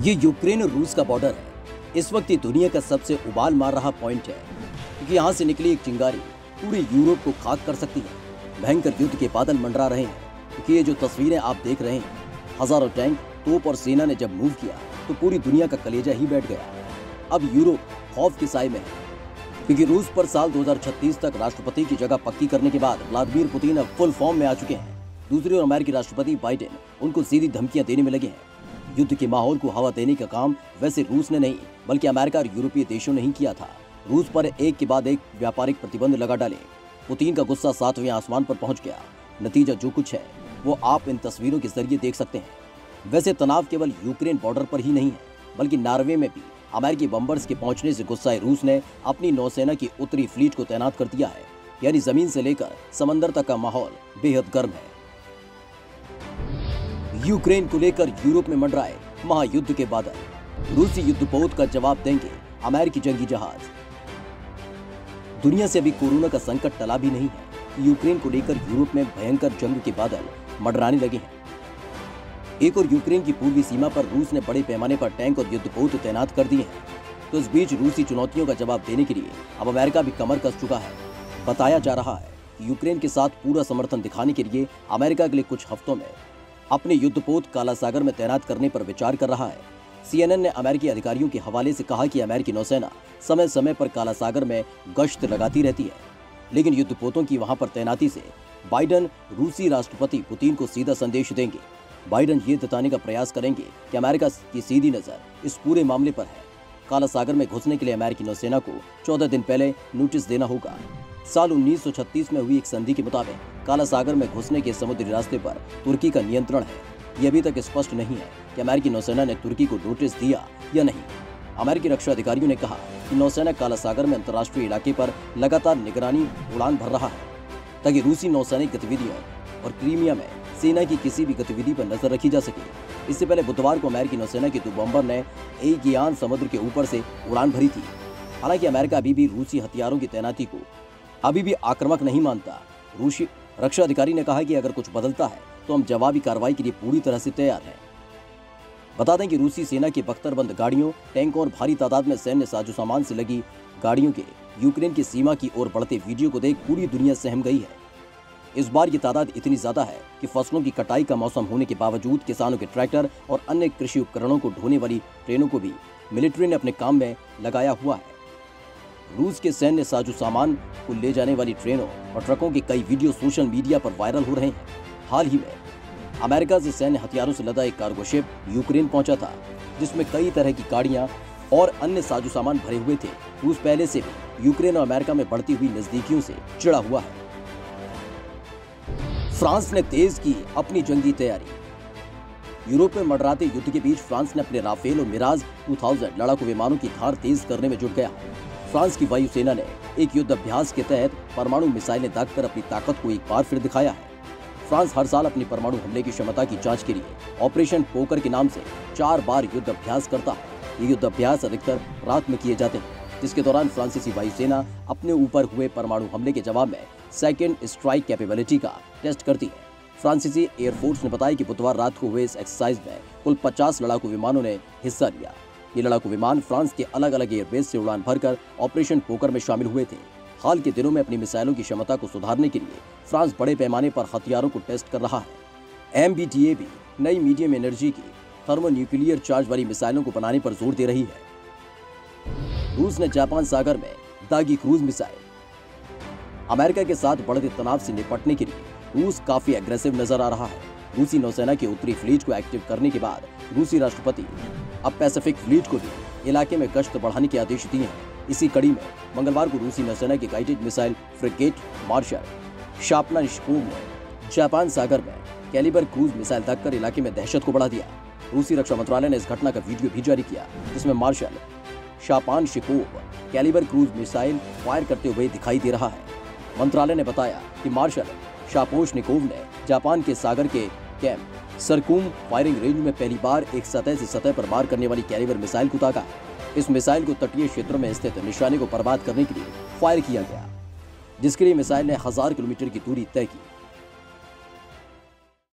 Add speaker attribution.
Speaker 1: ये यूक्रेन और रूस का बॉर्डर है। इस वक्त ये दुनिया का सबसे उबाल मार रहा पॉइंट है, क्योंकि यहाँ से निकली एक चिंगारी पूरे यूरोप को खाक कर सकती है। भयंकर युद्ध के बादल मंडरा रहे हैं, क्योंकि ये जो तस्वीरें आप देख रहे हैं, हजारों टैंक, तोप और सेना ने जब मूव किया तो पूरी दुनिया का कलेजा ही बैठ गया। अब यूरोप खौफ के साए में है, क्योंकि रूस पर साल 2036 तक राष्ट्रपति की जगह पक्की करने के बाद व्लादिमीर पुतिन अब फुल फॉर्म में आ चुके हैं। दूसरी ओर अमेरिकी राष्ट्रपति बाइडेन उनको सीधी धमकियां देने में लगे हैं। युद्ध के माहौल को हवा देने का काम वैसे रूस ने नहीं, बल्कि अमेरिका और यूरोपीय देशों ने ही किया था। रूस पर एक के बाद एक व्यापारिक प्रतिबंध लगा डाले। पुतिन का गुस्सा 7वें आसमान पर पहुंच गया। नतीजा जो कुछ है वो आप इन तस्वीरों के जरिए देख सकते हैं। वैसे तनाव केवल यूक्रेन बॉर्डर पर ही नहीं है, बल्कि नॉर्वे में भी अमेरिकी बम्बर्स के पहुंचने से गुस्साए रूस ने अपनी नौसेना की उत्तरी फ्लीट को तैनात कर दिया है। यानी जमीन से लेकर समंदर तक का माहौल बेहद गर्म है। यूक्रेन को लेकर यूरोप में मंडराए महायुद्ध के बादल। रूसी युद्धपोत का जवाब देंगे अमेरिकी जंगी जहाज। दुनिया से अभी कोरोना का संकट टला भी नहीं है। यूक्रेन को लेकर यूरोप में भयंकर जंग के बादल मंडराने लगे हैं। एक और यूक्रेन की पूर्वी सीमा पर रूस ने बड़े पैमाने पर टैंक और युद्धपोत तैनात कर दिए हैं, तो इस बीच रूसी चुनौतियों का जवाब देने के लिए अब अमेरिका भी कमर कस चुका है। बताया जा रहा है कि यूक्रेन के साथ पूरा समर्थन दिखाने के लिए अमेरिका अगले कुछ हफ्तों में अपने युद्धपोत काला सागर में तैनात करने पर विचार कर रहा है। CNN ने अमेरिकी अधिकारियों के हवाले से कहा कि अमेरिकी नौसेना समय समय पर काला सागर में गश्त लगाती रहती है, लेकिन युद्धपोतों की वहां पर तैनाती से बाइडेन रूसी राष्ट्रपति पुतिन को सीधा संदेश देंगे। बाइडेन ये बताने का प्रयास करेंगे कि अमेरिका की सीधी नजर इस पूरे मामले पर है। काला सागर में घुसने के लिए अमेरिकी नौसेना को 14 दिन पहले नोटिस देना होगा। साल 1936 में हुई एक संधि के मुताबिक काला सागर में घुसने के समुद्री रास्ते पर तुर्की का नियंत्रण है। ये अभी तक स्पष्ट नहीं है कि अमेरिकी नौसेना ने तुर्की को नोटिस दिया या नहीं। अमेरिकी रक्षा अधिकारियों ने कहा कि नौसेना काला सागर में अंतर्राष्ट्रीय इलाके पर लगातार निगरानी उड़ान भर रहा है, ताकि रूसी नौसैनिक गतिविधियों और क्रीमिया में सेना की किसी भी गतिविधि पर नजर रखी जा सके। इससे पहले बुधवार को अमेरिकी नौसेना के 2 बम्बर ने एगियान समुद्र के ऊपर से उड़ान भरी थी। हालांकि अमेरिका अभी भी रूसी हथियारों की तैनाती को अभी भी आक्रामक नहीं मानता। रूसी रक्षा अधिकारी ने कहा कि अगर कुछ बदलता है तो हम जवाबी कार्रवाई के लिए पूरी तरह से तैयार हैं। बता दें कि रूसी सेना की बख्तरबंद गाड़ियों, टैंकों और भारी तादाद में सैन्य साजो सामान से लगी गाड़ियों के यूक्रेन की सीमा की ओर बढ़ते वीडियो को देख पूरी दुनिया सहम गई है। इस बार ये तादाद इतनी ज्यादा है कि फसलों की कटाई का मौसम होने के बावजूद किसानों के ट्रैक्टर और अन्य कृषि उपकरणों को ढोने वाली ट्रेनों को भी मिलिट्री ने अपने काम में लगाया हुआ है। रूस के सैन्य साजो सामान को ले जाने वाली ट्रेनों और ट्रकों के कई वीडियो सोशल मीडिया पर वायरल हो रहे हैं। हाल ही में अमेरिका से सैन्य हथियारों से लदा एक कार्गो शिप यूक्रेन पहुंचा था, जिसमें कई तरह की गाड़ियां और अन्य साजो सामान भरे हुए थे। रूस पहले से भी यूक्रेन और अमेरिका में बढ़ती हुई नजदीकियों से चिढ़ा हुआ है। फ्रांस ने तेज की अपनी जंगी तैयारी। यूरोप में मंडराते युद्ध के बीच फ्रांस ने अपने राफेल और मिराज 2000 लड़ाकू विमानों की धार तेज करने में जुट गया। फ्रांस की वायुसेना ने एक युद्ध अभ्यास के तहत परमाणु मिसाइलें दागकर अपनी ताकत को एक बार फिर दिखाया है। फ्रांस हर साल अपनी परमाणु हमले की क्षमता की जांच के लिए ऑपरेशन पोकर के नाम से 4 बार युद्ध अभ्यास करता है। ये युद्ध अभ्यास अधिकतर रात में किए जाते हैं, जिसके दौरान फ्रांसीसी वायुसेना अपने ऊपर हुए परमाणु हमले के जवाब में सेकेंड स्ट्राइक कैपेबिलिटी का टेस्ट करती है। फ्रांसीसी एयरफोर्स ने बताया कि बुधवार रात को हुए इस एक्सरसाइज में कुल 50 लड़ाकू विमानों ने हिस्सा लिया। ये लड़ाकू विमान फ्रांस के अलग अलग एयरबेस से उड़ान भरकर ऑपरेशन पोकर में शामिल हुए थे। हाल के दिनों में अपनी मिसाइलों की क्षमता को सुधारने के लिए फ्रांस बड़े पैमाने पर हथियारों को टेस्ट कर रहा है। MBDA भी नई मीडियम एनर्जी की थर्मोन्यूक्लियर चार्ज वाली मिसाइलों को बनाने पर जोर दे रही है। रूस ने जापान सागर में दागी क्रूज मिसाइल। अमेरिका के साथ बढ़ते तनाव से निपटने के लिए रूस काफी एग्रेसिव नजर आ रहा है। रूसी नौसेना की उत्तरी फ्लीट को एक्टिव करने के बाद रूसी राष्ट्रपति अब पैसिफिक फ्लीट को भी इलाके में गश्त बढ़ाने के आदेश दिए हैं। इसी कड़ी में मंगलवार को रूसी नौसेना की गाइडेड मिसाइल फ्रिगेट मार्शल शापनानिश्कोव ने जापान सागर में कैलिबर क्रूज मिसाइल दागकर इलाके में दहशत को बढ़ा दिया। रूसी रक्षा मंत्रालय ने इस घटना का वीडियो भी जारी किया, जिसमें Marshal Shaposhnikov Kalibr cruise missile fire करते हुए दिखाई दे रहा है। मंत्रालय ने बताया कि मार्शल शापोशनिकोव ने जापान के सागर के कैंप सरकुम फायरिंग रेंज में पहली बार एक सतह से सतह पर वार करने वाली कैलिबर मिसाइल को दागा। इस मिसाइल को तटीय क्षेत्रों में स्थित निशाने को बर्बाद करने के लिए फायर किया गया, जिसके लिए मिसाइल ने 1000 किलोमीटर की दूरी तय की।